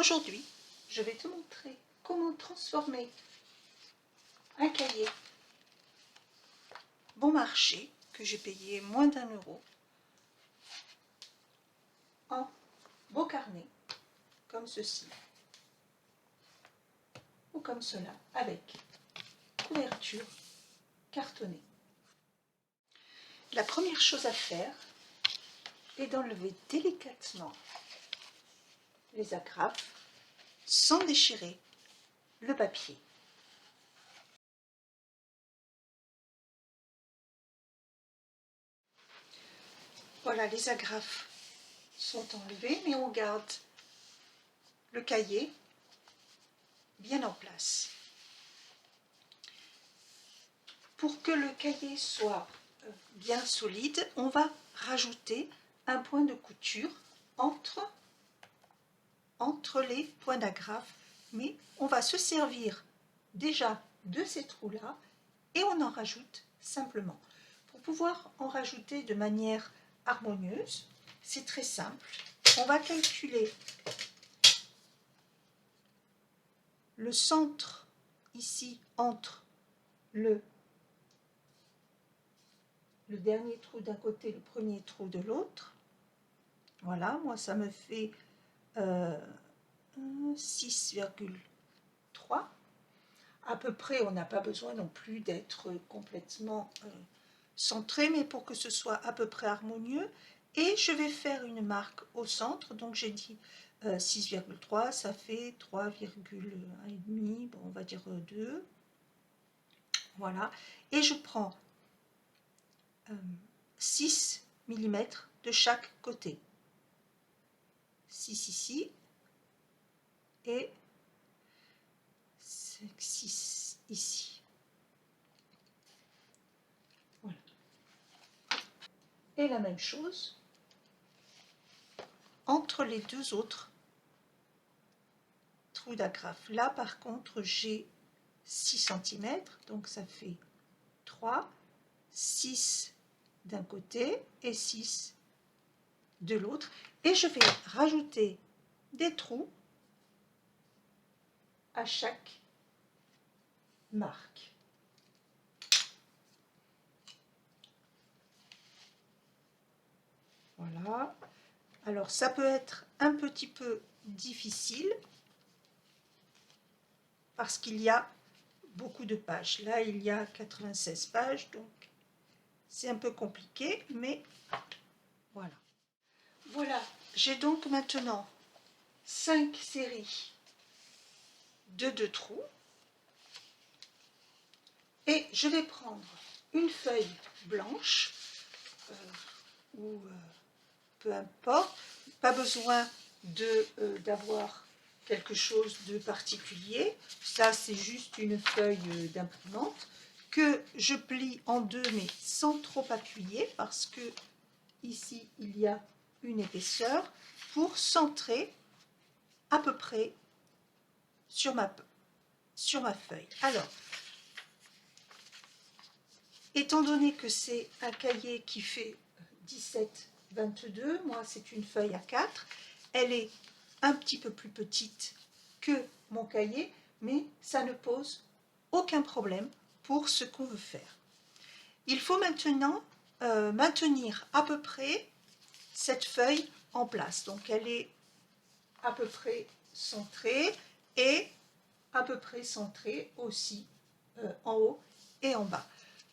Aujourd'hui, je vais te montrer comment transformer un cahier bon marché que j'ai payé moins d'1 € en beau carnet comme ceci ou comme cela avec couverture cartonnée. La première chose à faire est d'enlever délicatement les agrafes sans déchirer le papier. Voilà, les agrafes sont enlevées, mais on garde le cahier bien en place. Pour que le cahier soit bien solide, on va rajouter un point de couture entre les points d'agrafe, mais on va se servir déjà de ces trous-là et on en rajoute simplement. Pour pouvoir en rajouter de manière harmonieuse, c'est très simple. On va calculer le centre ici entre le dernier trou d'un côté, le premier trou de l'autre. Voilà, moi ça me fait 6,3. À peu près, on n'a pas besoin non plus d'être complètement centré, mais pour que ce soit à peu près harmonieux. Et je vais faire une marque au centre, donc j'ai dit 6,3, ça fait 3,1,5, bon, on va dire 2. Voilà, et je prends 6 mm de chaque côté. 6 ici et 6 ici. Voilà. Et la même chose entre les deux autres trous d'agrafe. Là, par contre, j'ai 6 cm, donc ça fait 3, 6 d'un côté et 6 de l'autre. Et je vais rajouter des trous à chaque marque. Voilà. Alors, ça peut être un petit peu difficile parce qu'il y a beaucoup de pages. Là, il y a 96 pages, donc c'est un peu compliqué, mais voilà. Voilà, j'ai donc maintenant 5 séries de 2 trous et je vais prendre une feuille blanche ou peu importe, pas besoin d'avoir quelque chose de particulier, ça c'est juste une feuille d'imprimante que je plie en deux mais sans trop appuyer parce que ici il y a une épaisseur pour centrer à peu près sur ma feuille. Alors, étant donné que c'est un cahier qui fait 17-22, moi c'est une feuille A4, elle est un petit peu plus petite que mon cahier, mais ça ne pose aucun problème pour ce qu'on veut faire. Il faut maintenant maintenir à peu près cette feuille en place. Donc elle est à peu près centrée et à peu près centrée aussi en haut et en bas.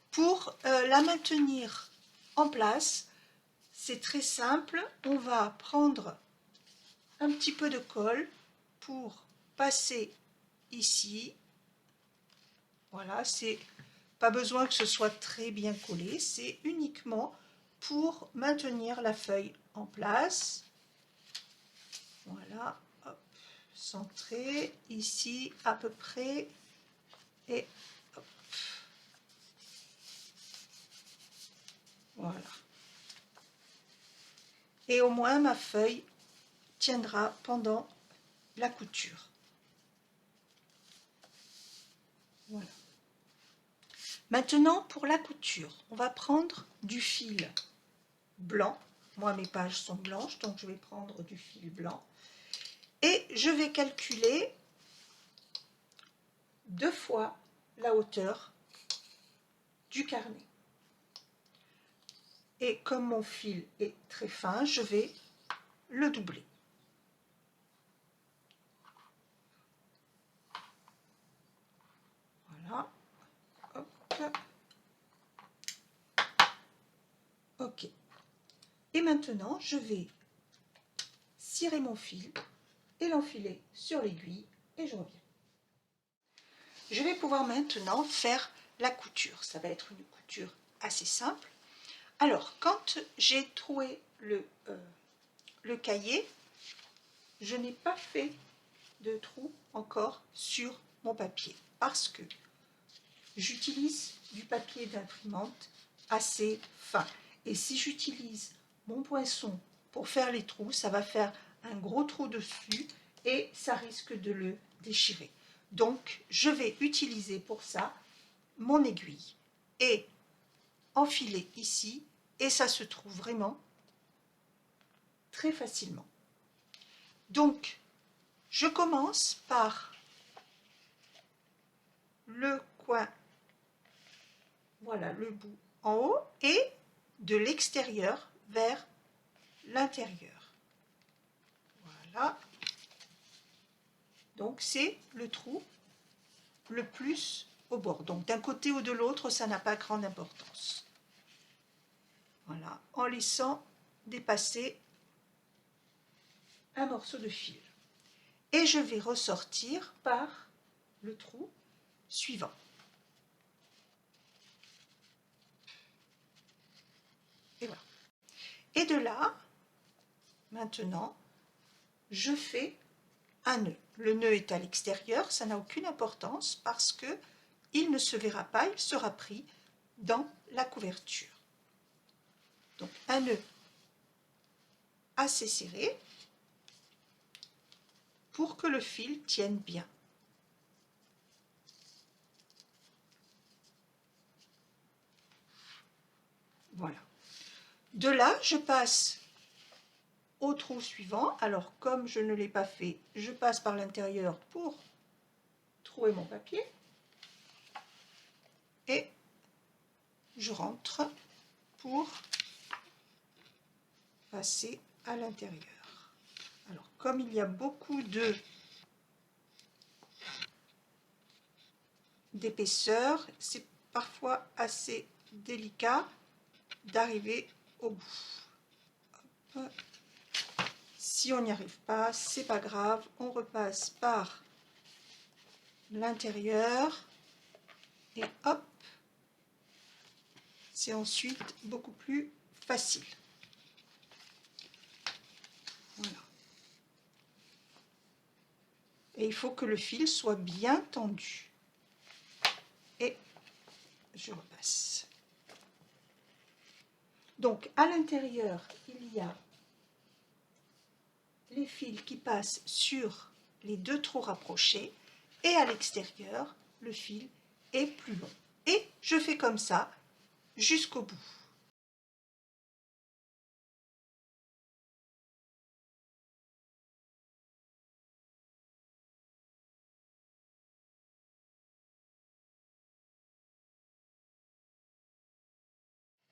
Pour la maintenir en place, c'est très simple. On va prendre un petit peu de colle pour passer ici. Voilà, c'est pas besoin que ce soit très bien collé, c'est uniquement pour maintenir la feuille en place. Voilà, hop, centré ici à peu près et hop. Voilà. Et au moins ma feuille tiendra pendant la couture. Voilà. Maintenant pour la couture, on va prendre du fil blanc. Moi mes pages sont blanches, donc je vais prendre du fil blanc. Et je vais calculer 2 fois la hauteur du carnet. Et comme mon fil est très fin, je vais le doubler. Voilà. Hop. Ok. Et maintenant, je vais cirer mon fil et l'enfiler sur l'aiguille et je reviens. Je vais pouvoir maintenant faire la couture. Ça va être une couture assez simple. Alors, quand j'ai troué le cahier, je n'ai pas fait de trou encore sur mon papier parce que j'utilise du papier d'imprimante assez fin. Et si j'utilise mon poinçon pour faire les trous, ça va faire un gros trou dessus et ça risque de le déchirer. Donc, je vais utiliser pour ça mon aiguille et enfiler ici et ça se trouve vraiment très facilement. Donc, je commence par le coin, voilà le bout en haut et de l'extérieur vers l'intérieur. Voilà. Donc c'est le trou le plus au bord. Donc d'un côté ou de l'autre, ça n'a pas grande importance. Voilà, en laissant dépasser un morceau de fil. Et je vais ressortir par le trou suivant. Et voilà. Et de là, maintenant, je fais un nœud. Le nœud est à l'extérieur, ça n'a aucune importance parce que il ne se verra pas, il sera pris dans la couverture. Donc un nœud assez serré pour que le fil tienne bien. Voilà. De là, je passe au trou suivant. Alors, comme je ne l'ai pas fait, je passe par l'intérieur pour trouver mon papier. Et je rentre pour passer à l'intérieur. Alors, comme il y a beaucoup d'épaisseur, c'est parfois assez délicat d'arriver au bout. Hop. Si on n'y arrive pas, c'est pas grave, on repasse par l'intérieur et hop, c'est ensuite beaucoup plus facile. Voilà. Et il faut que le fil soit bien tendu. Et je repasse. Donc à l'intérieur, il y a les fils qui passent sur les 2 trous rapprochés et à l'extérieur, le fil est plus long. Et je fais comme ça jusqu'au bout.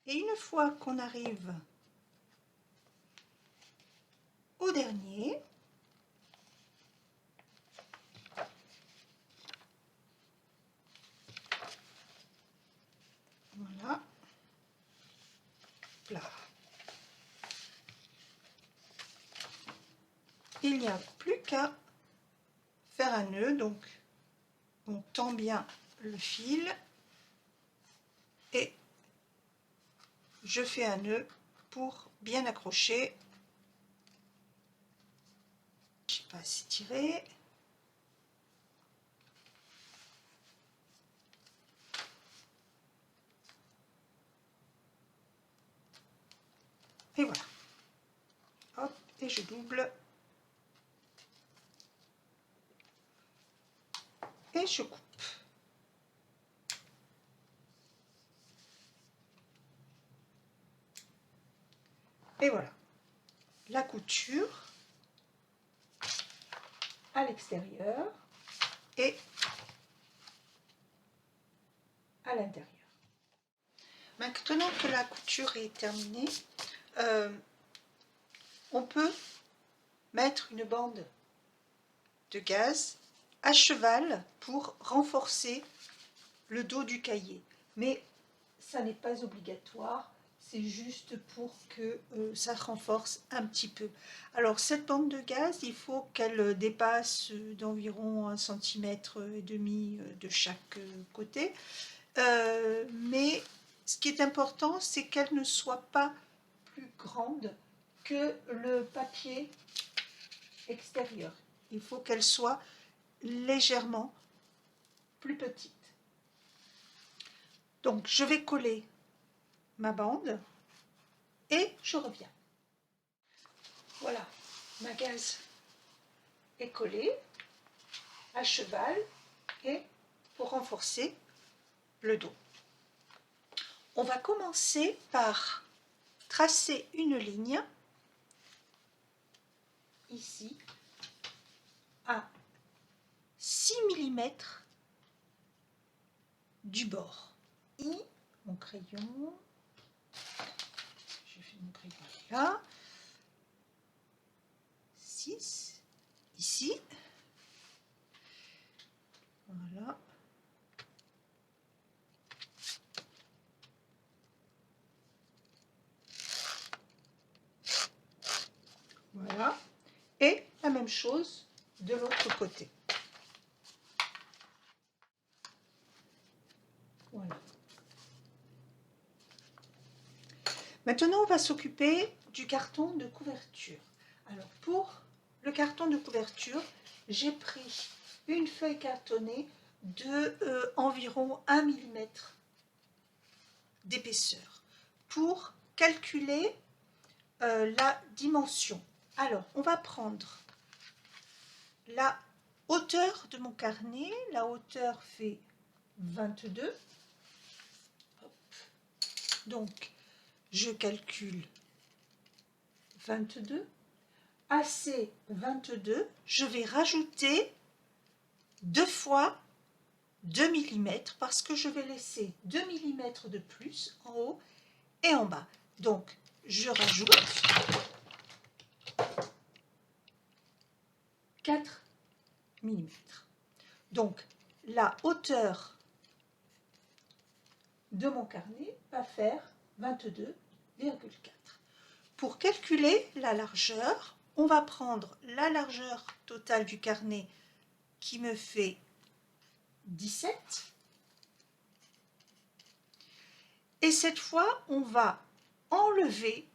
Et une fois qu'on arrive au dernier, voilà, là. Il n'y a plus qu'à faire un nœud, donc on tend bien le fil et je fais un nœud pour bien accrocher. Je ne sais pas si tirer. Et voilà. Hop, et je double. Et je coupe. Et voilà. La couture à l'extérieur et à l'intérieur. Maintenant que la couture est terminée, on peut mettre une bande de gaze à cheval pour renforcer le dos du cahier. Mais ça n'est pas obligatoire, c'est juste pour que ça renforce un petit peu. Alors cette bande de gaze, il faut qu'elle dépasse d'environ 1,5 cm de chaque côté. Mais ce qui est important, c'est qu'elle ne soit pas plus grande que le papier extérieur. Il faut qu'elle soit légèrement plus petite. Donc je vais coller ma bande et je reviens. Voilà, ma gaze est collée à cheval et pour renforcer le dos. On va commencer par tracer une ligne ici à 6 mm du bord. Mon crayon, je fais mon crayon là, 6, ici, voilà. Voilà, et la même chose de l'autre côté. Voilà. Maintenant, on va s'occuper du carton de couverture. Alors, pour le carton de couverture, j'ai pris une feuille cartonnée de environ 1 mm d'épaisseur pour calculer la dimension. Alors, on va prendre la hauteur de mon carnet. La hauteur fait 22. Hop. Donc, je calcule 22. À ces 22, je vais rajouter 2 fois 2 mm parce que je vais laisser 2 mm de plus en haut et en bas. Donc, je rajoute 4 mm. Donc, la hauteur de mon carnet va faire 22,4. Pour calculer la largeur, on va prendre la largeur totale du carnet qui me fait 17. Et cette fois, on va enlever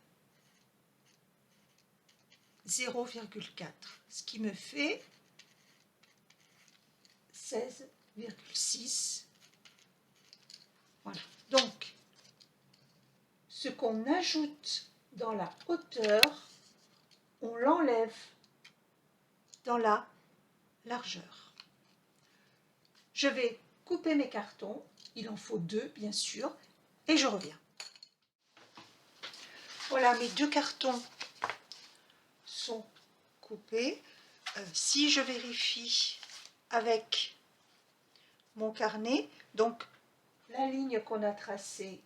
0,4, ce qui me fait 16,6. Voilà. Donc, ce qu'on ajoute dans la hauteur, on l'enlève dans la largeur. Je vais couper mes cartons, il en faut 2 bien sûr, et je reviens. Voilà, mes 2 cartons sont coupés. Si je vérifie avec mon carnet, donc la ligne qu'on a tracée,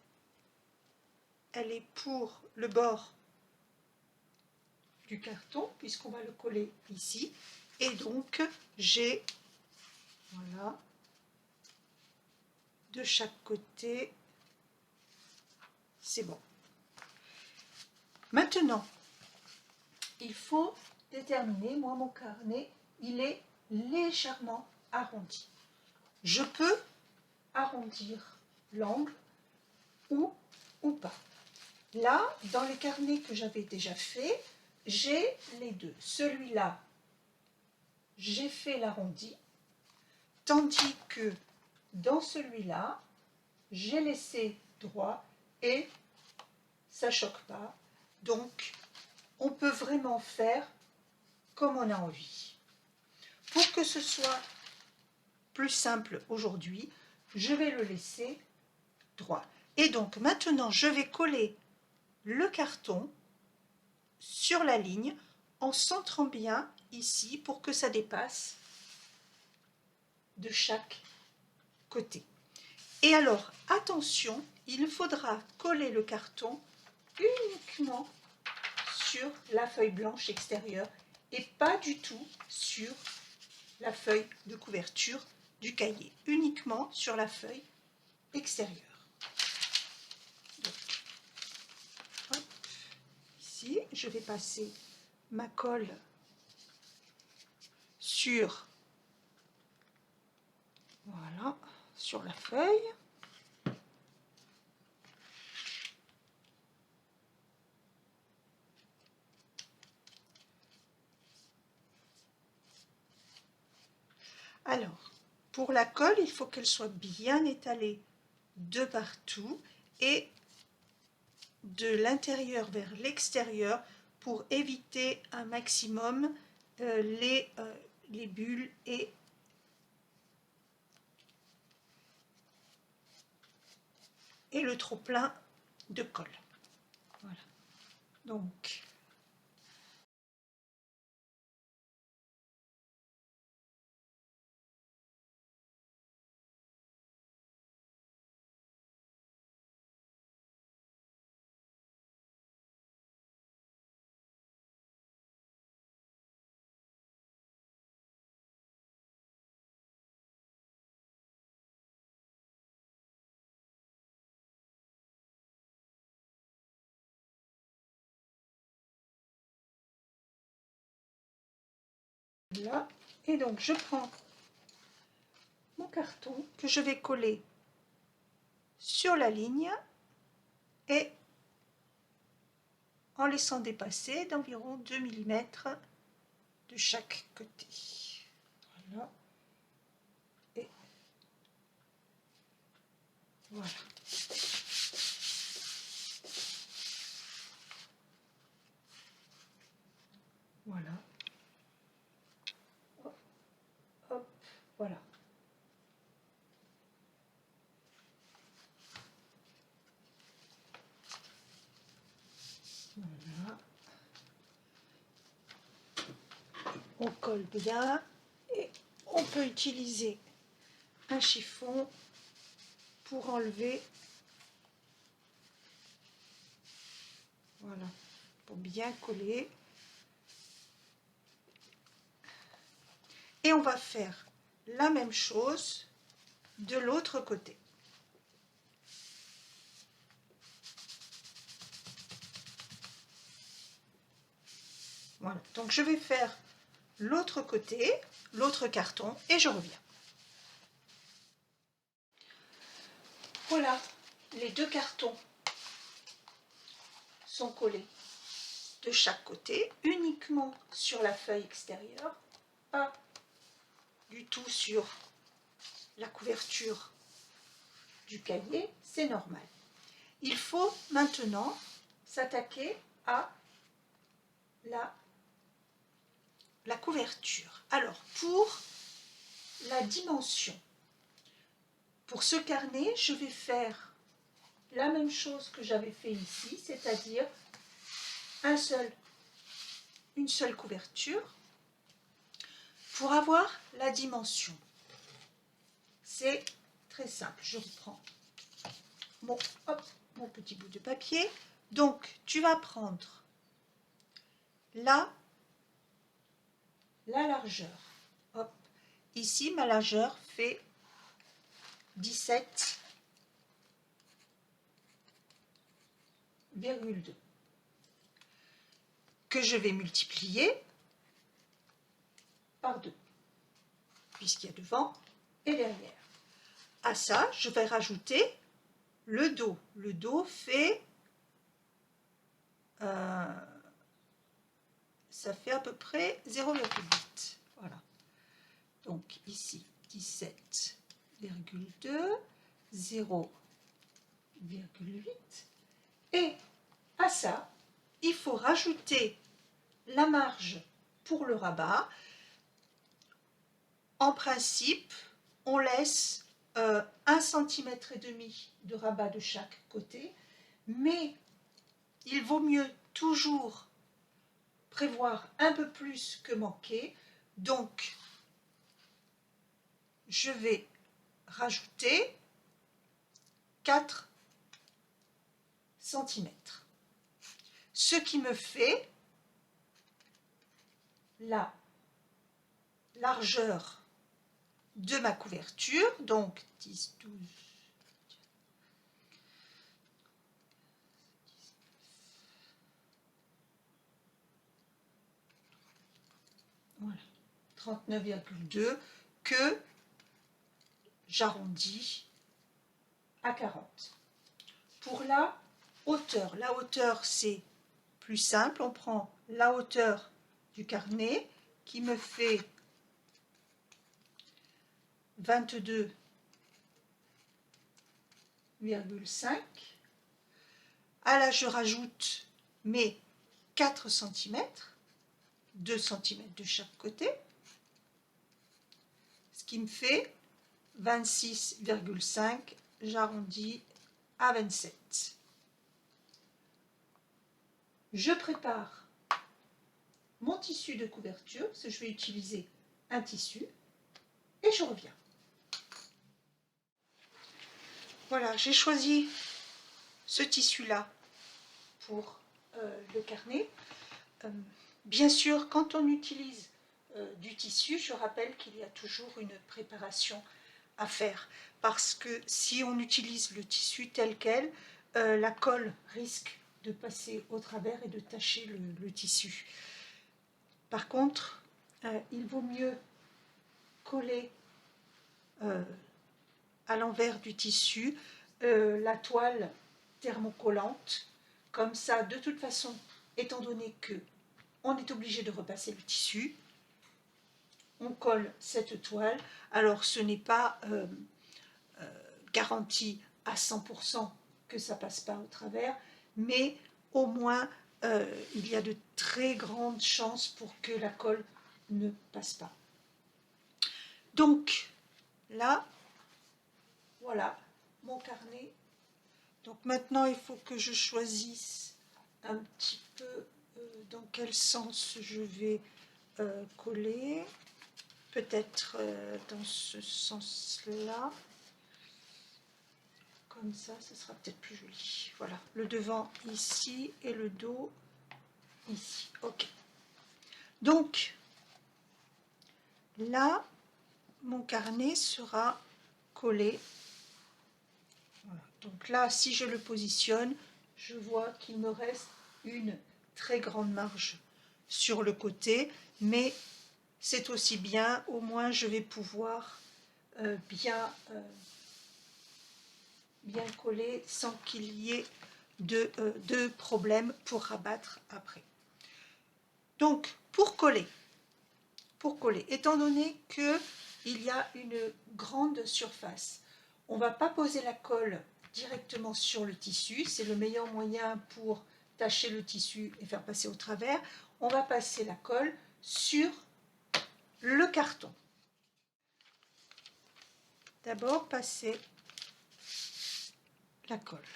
elle est pour le bord du carton, puisqu'on va le coller ici. Et donc, j'ai, voilà, de chaque côté, c'est bon. Maintenant, il faut déterminer, moi mon carnet, il est légèrement arrondi. Je peux arrondir l'angle ou pas. Là, dans les carnets que j'avais déjà fait, j'ai les deux. Celui-là, j'ai fait l'arrondi, tandis que dans celui-là, j'ai laissé droit et ça ne choque pas. Donc, on peut vraiment faire comme on a envie. Pour que ce soit plus simple aujourd'hui, je vais le laisser droit. Et donc, maintenant, je vais coller le carton sur la ligne en centrant bien ici pour que ça dépasse de chaque côté. Et alors, attention, il faudra coller le carton uniquement sur la feuille blanche extérieure et pas du tout sur la feuille de couverture du cahier, uniquement sur la feuille extérieure. Donc, hop, ici, je vais passer ma colle sur, voilà, sur la feuille. Alors, pour la colle, il faut qu'elle soit bien étalée de partout et de l'intérieur vers l'extérieur pour éviter un maximum les bulles et le trop-plein de colle. Voilà. Donc, là, et donc je prends mon carton que je vais coller sur la ligne et en laissant dépasser d'environ 2 mm de chaque côté. Voilà. Et voilà. Voilà. Hop, hop, voilà. Voilà. On colle bien et on peut utiliser un chiffon pour enlever, voilà, pour bien coller. Et on va faire la même chose de l'autre côté. Voilà, donc je vais faire l'autre côté, l'autre carton, et je reviens. Voilà, les deux cartons sont collés de chaque côté, uniquement sur la feuille extérieure, pas du tout sur la couverture du cahier, c'est normal. Il faut maintenant s'attaquer à la couverture. Alors, pour la dimension, pour ce carnet, je vais faire la même chose que j'avais fait ici, c'est-à-dire une seule couverture pour avoir la dimension. C'est très simple. Je reprends mon petit bout de papier. Donc, tu vas prendre là la largeur. Hop. Ici, ma largeur fait 17,2 que je vais multiplier par 2 puisqu'il y a devant et derrière. À ça, je vais rajouter le dos. Le dos fait ça fait à peu près 0,8. Voilà. Donc ici 17,2, 0,8. Et à ça, il faut rajouter la marge pour le rabat. En principe, on laisse 1,5 cm de rabat de chaque côté, mais il vaut mieux toujours prévoir un peu plus que manquer. Donc, je vais rajouter 4 cm. Ce qui me fait la largeur de ma couverture, donc 10, 12, voilà, 39,2 que j'arrondis à 40. Pour la hauteur c'est plus simple, on prend la hauteur du carnet qui me fait 22,5. À là je rajoute mes 4 cm, 2 cm de chaque côté, ce qui me fait 26,5, j'arrondis à 27. Je prépare mon tissu de couverture, parce que je vais utiliser un tissu, et je reviens. Voilà, j'ai choisi ce tissu-là pour le carnet. Bien sûr, quand on utilise du tissu, je rappelle qu'il y a toujours une préparation à faire, parce que si on utilise le tissu tel quel, la colle risque de passer au travers et de tacher le tissu. Par contre, il vaut mieux coller à l'envers du tissu la toile thermocollante, comme ça, de toute façon, étant donné que on est obligé de repasser le tissu, on colle cette toile. Alors ce n'est pas garanti à 100% que ça passe pas au travers, mais au moins il y a de très grandes chances pour que la colle ne passe pas. Donc là, voilà mon carnet. Donc maintenant il faut que je choisisse un petit peu dans quel sens je vais coller. Peut-être dans ce sens-là. Comme ça, ce sera peut-être plus joli. Voilà, le devant ici et le dos ici. Ok. Donc, là, mon carnet sera collé. Voilà. Donc là, si je le positionne, je vois qu'il me reste une très grande marge sur le côté, mais c'est aussi bien, au moins je vais pouvoir bien coller sans qu'il y ait de problème pour rabattre après. Donc pour coller, étant donné qu'il y a une grande surface, on ne va pas poser la colle directement sur le tissu, c'est le meilleur moyen pour tacher le tissu et faire passer au travers. On va passer la colle sur le carton. D'abord passer la colle.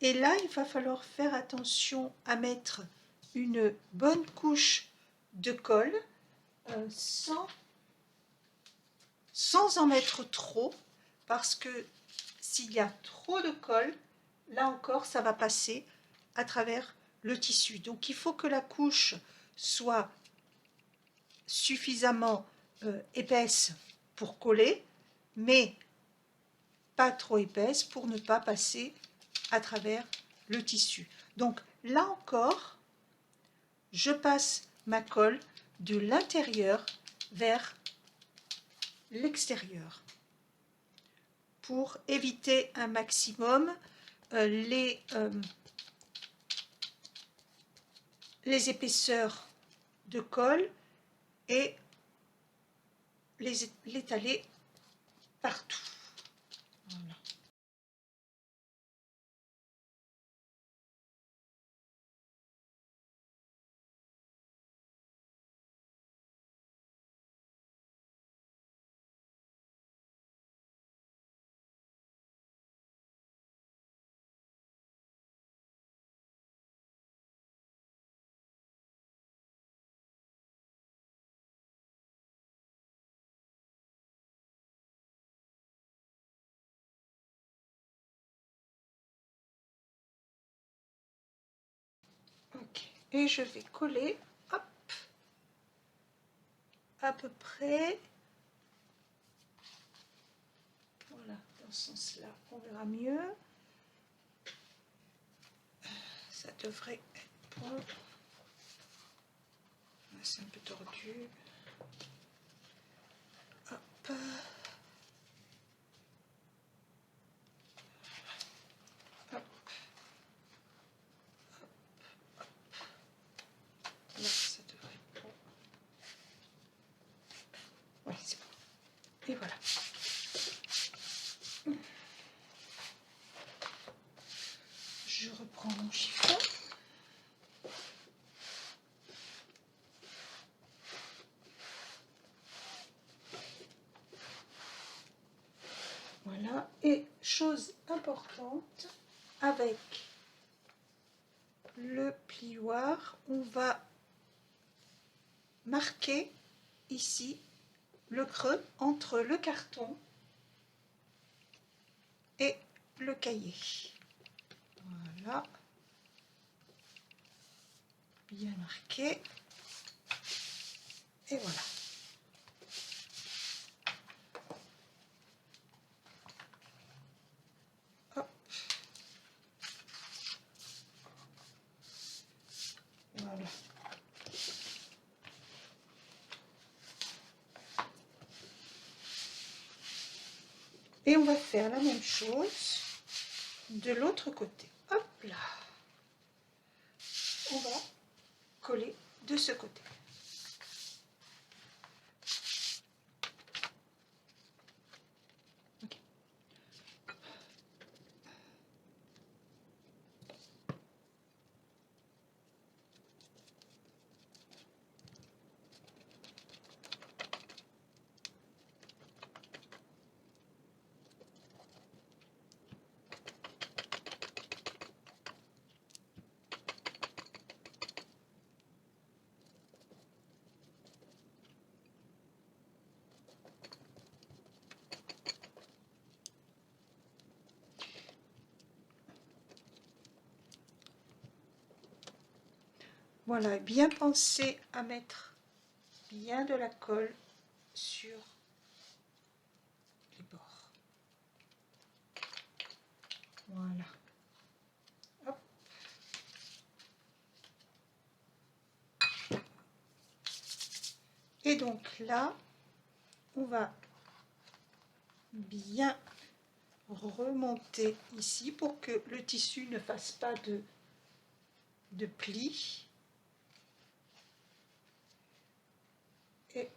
Et là, il va falloir faire attention à mettre une bonne couche de colle sans en mettre trop, parce que s'il y a trop de colle, là encore, ça va passer à travers le tissu. Donc il faut que la couche soit suffisamment épaisse pour coller, mais pas trop épaisse pour ne pas passer à travers le tissu. Donc là encore, je passe ma colle de l'intérieur vers l'extérieur pour éviter un maximum les épaisseurs de colle et l'étaler partout. Voilà. et je vais coller, hop, à peu près, voilà, dans ce sens-là, on verra mieux. Ça devrait être bon. C'est un peu tordu. Hop. Hop. Là, ça devrait être bon. Oui, c'est bon. Et voilà. Je reprends mon chiffon. Voilà. Et chose importante, avec le plioir, on va marquer ici le creux entre le carton et le cahier. Voilà. Bien marqué. Et voilà. Hop. Voilà. Et on va faire la même chose de l'autre côté. Hop là. On va coller de ce côté. Okay. Voilà, bien penser à mettre bien de la colle sur les bords. Voilà. Hop. Et donc là, on va bien remonter ici pour que le tissu ne fasse pas de plis. Et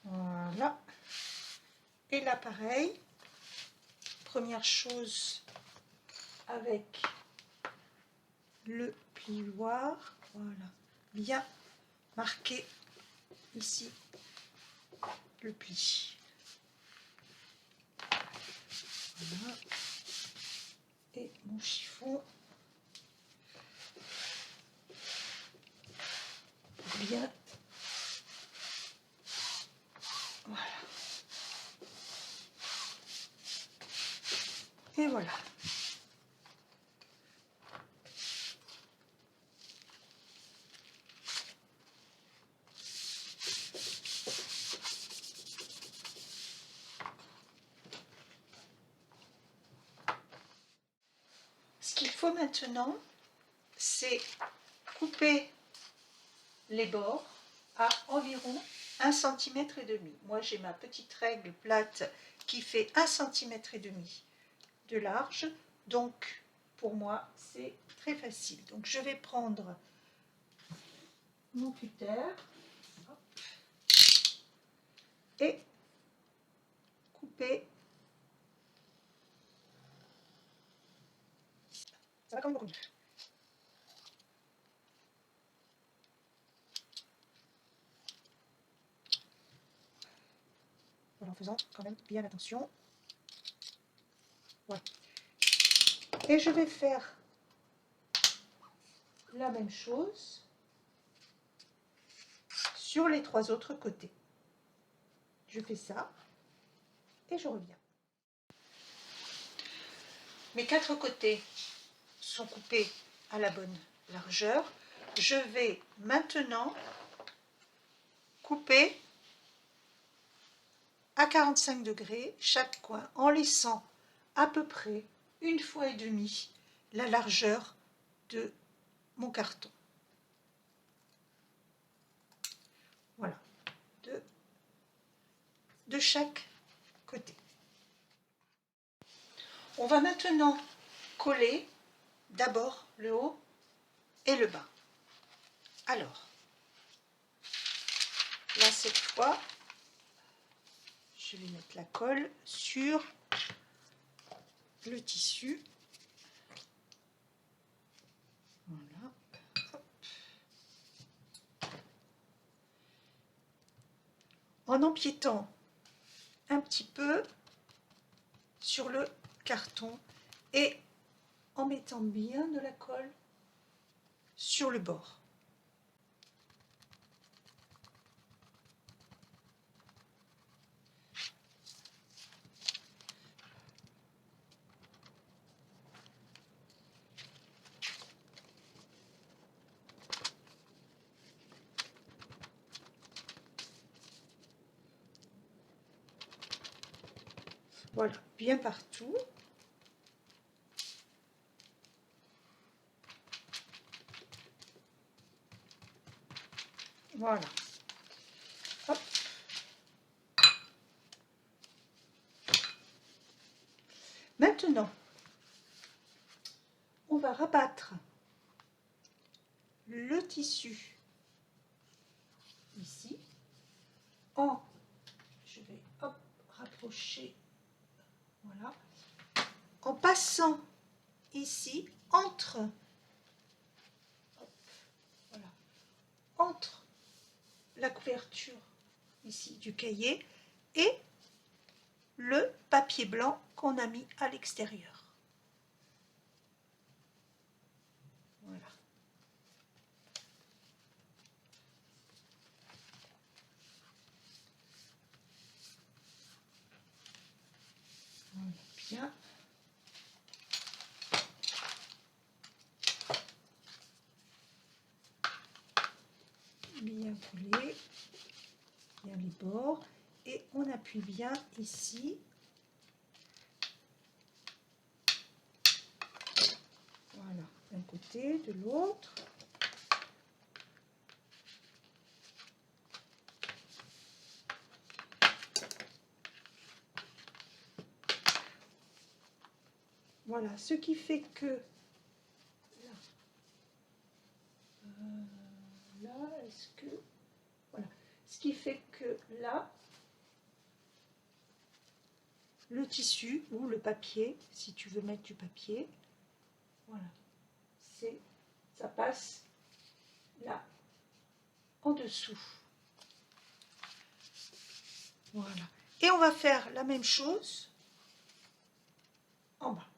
voilà. Et là, pareil, première chose avec le plioir, voilà, bien marquer ici le pli. Voilà. Et mon chiffon bien. Voilà. Et voilà. Ce qu'il faut maintenant, c'est couper les bords à environ 1,5 cm. Moi, j'ai ma petite règle plate qui fait 1,5 cm de large. Donc, pour moi, c'est très facile. Donc, je vais prendre mon cutter et couper. Ça va comme beaucoup mieux. Voilà, en faisant quand même bien attention. Voilà. Et je vais faire la même chose sur les 3 autres côtés. Je fais ça et je reviens. Mes 4 côtés sont coupés à la bonne largeur. Je vais maintenant couper à 45 degrés chaque coin en laissant à peu près 1,5 fois la largeur de mon carton. Voilà, de chaque côté. On va maintenant coller d'abord le haut et le bas. Alors, là cette fois, je vais mettre la colle sur le tissu. Voilà. Hop. En empiétant un petit peu sur le carton et en mettant bien de la colle sur le bord. Voilà, bien partout. Voilà. Hop. Maintenant, on va rabattre le tissu ici je vais hop, rapprocher, voilà, en passant ici entre, hop, voilà, entre la couverture ici du cahier et le papier blanc qu'on a mis à l'extérieur. Voilà. Voilà, bien. Bien collé, bien les bords, et on appuie bien ici. Voilà, d'un côté, de l'autre. Voilà, ce qui fait que là, est-ce que voilà, ce qui fait que là, le tissu ou le papier, si tu veux mettre du papier, voilà, ça passe là, en dessous. Voilà. Et on va faire la même chose en bas.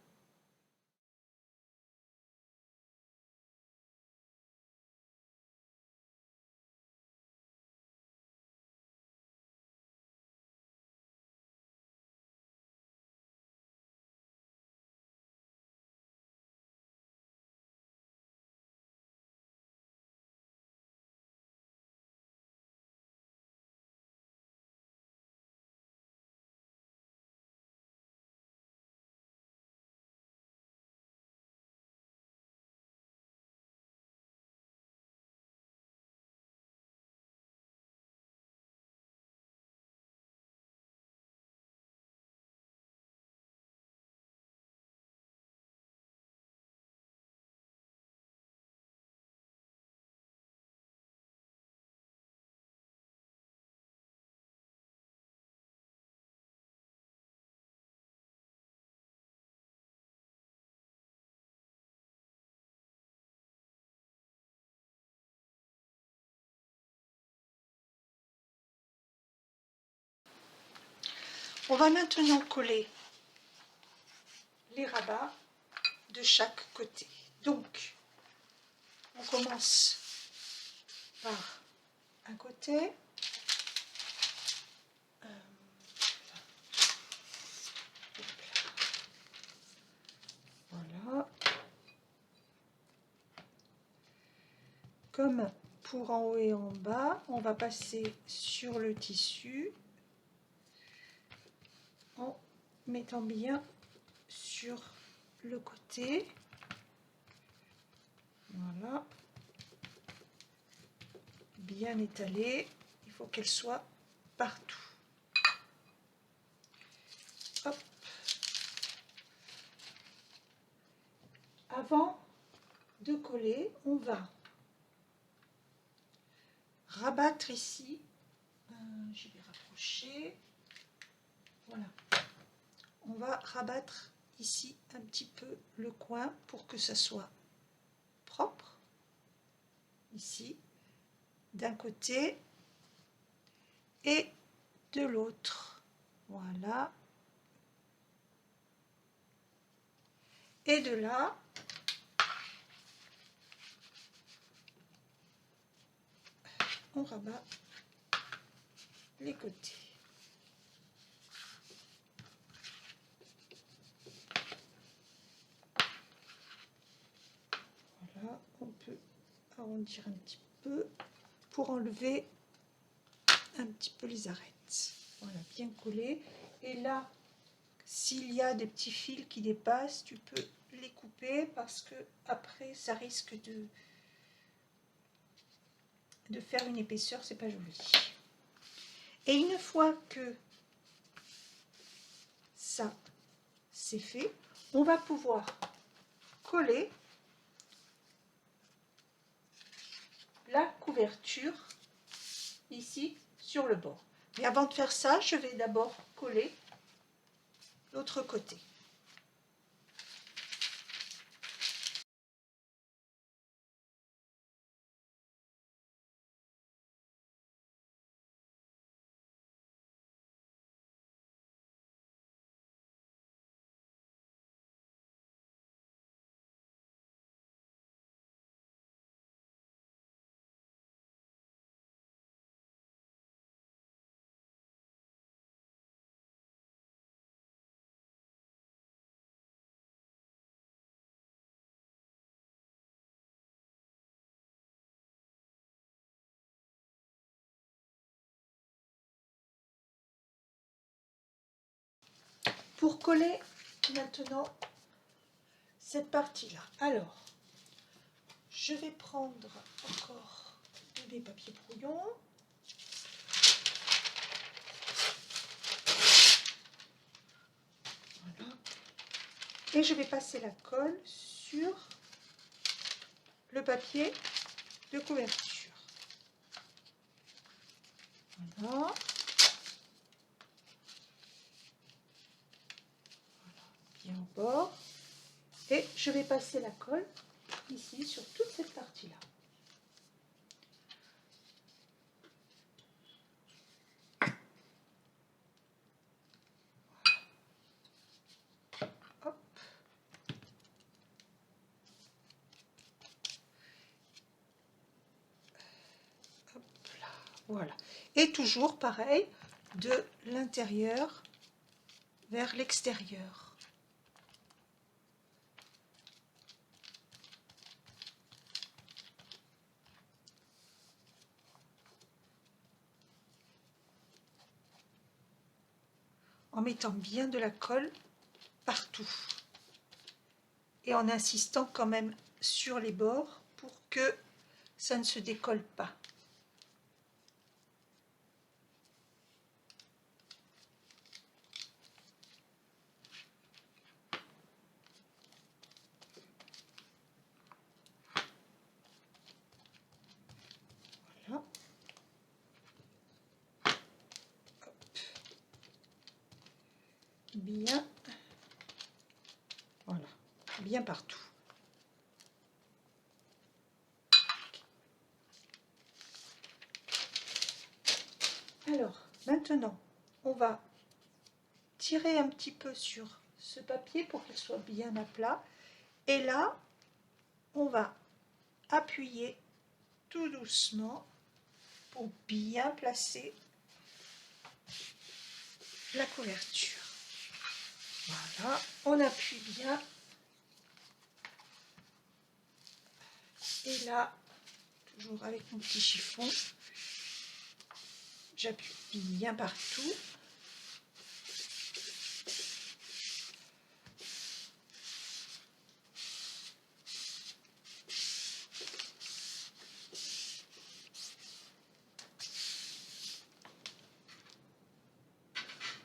On va maintenant coller les rabats de chaque côté. Donc, on commence par un côté. Voilà. comme pour en haut et en bas, on va passer sur le tissu en mettant bien sur le côté. Voilà. Bien étalée. Il faut qu'elle soit partout. Hop. Avant de coller, on va rabattre ici. Je vais rapprocher. Voilà. On va rabattre ici un petit peu le coin pour que ça soit propre. Ici, d'un côté et de l'autre. Voilà. Et de là, on rabat les côtés. Voilà, on peut arrondir un petit peu pour enlever un petit peu les arêtes. Voilà, bien collé. Et là, s'il y a des petits fils qui dépassent, tu peux les couper parce que après ça risque de faire une épaisseur, c'est pas joli. Et une fois que ça c'est fait, on va pouvoir coller la couverture ici sur le bord. Mais avant de faire ça, je vais d'abord coller l'autre côté. Pour coller maintenant cette partie-là, alors je vais prendre encore des papiers brouillons. Voilà. Et je vais passer la colle sur le papier de couverture. Voilà. Voilà, bien au bord. Et je vais passer la colle ici sur toute cette partie-là. Hop. Hop là. Voilà. Et toujours pareil, de l'intérieur vers l'extérieur. En mettant bien de la colle partout. Et en insistant quand même sur les bords pour que ça ne se décolle pas. Voilà. Hop. Bien. Voilà. Bien partout. Alors, maintenant, on va tirer un petit peu sur ce papier pour qu'il soit bien à plat. Et là, on va appuyer tout doucement pour bien placer la couverture. Voilà, on appuie bien. Et là, toujours avec mon petit chiffon. J'appuie bien partout.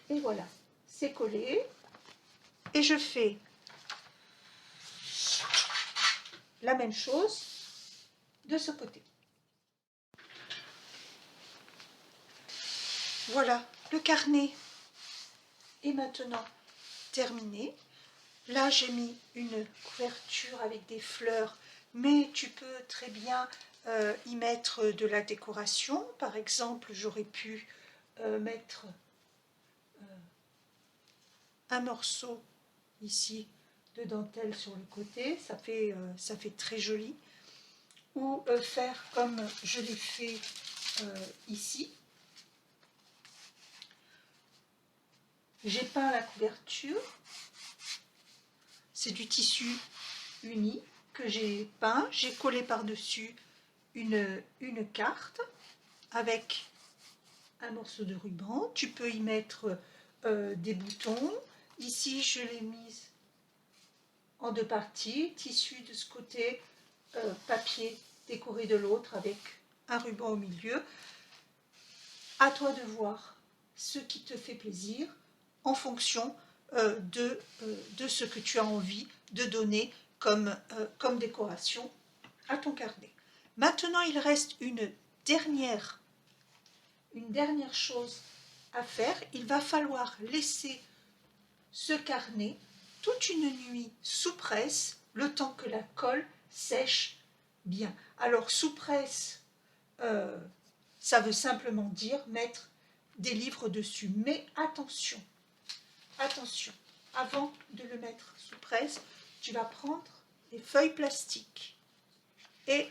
Et voilà, c'est collé. Et je fais la même chose de ce côté. Voilà, le carnet est maintenant terminé. Là, j'ai mis une couverture avec des fleurs, mais tu peux très bien y mettre de la décoration. Par exemple, j'aurais pu mettre un morceau ici de dentelle sur le côté, ça fait très joli. Ou faire comme je l'ai fait ici. J'ai peint la couverture, c'est du tissu uni que j'ai peint, j'ai collé par-dessus une carte avec un morceau de ruban. Tu peux y mettre des boutons. Ici, je l'ai mise en deux parties, tissu de ce côté, papier décoré de l'autre avec un ruban au milieu. À toi de voir ce qui te fait plaisir en fonction de ce que tu as envie de donner comme décoration à ton carnet. Maintenant, il reste une dernière chose à faire. Il va falloir laisser ce carnet toute une nuit sous presse, le temps que la colle sèche bien. Alors, sous presse, ça veut simplement dire mettre des livres dessus. Mais attention, attention, avant de le mettre sous presse, tu vas prendre les feuilles plastiques et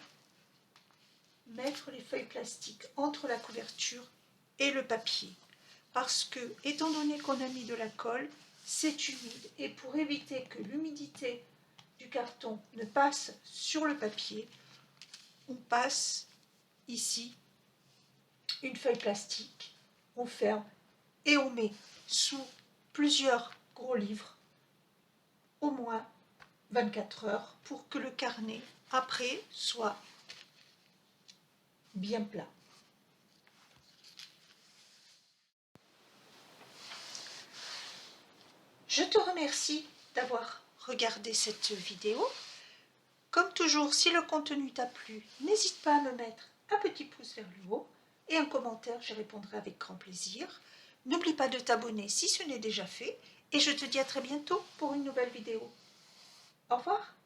mettre les feuilles plastiques entre la couverture et le papier. Parce que, étant donné qu'on a mis de la colle, c'est humide. Et pour éviter que l'humidité du carton ne passe sur le papier, on passe ici une feuille plastique, on ferme et on met sous plusieurs gros livres au moins 24 heures pour que le carnet après soit bien plat. Je te remercie d'avoir regardé cette vidéo. Comme toujours, si le contenu t'a plu, n'hésite pas à me mettre un petit pouce vers le haut et un commentaire, je répondrai avec grand plaisir. N'oublie pas de t'abonner si ce n'est déjà fait et je te dis à très bientôt pour une nouvelle vidéo. Au revoir.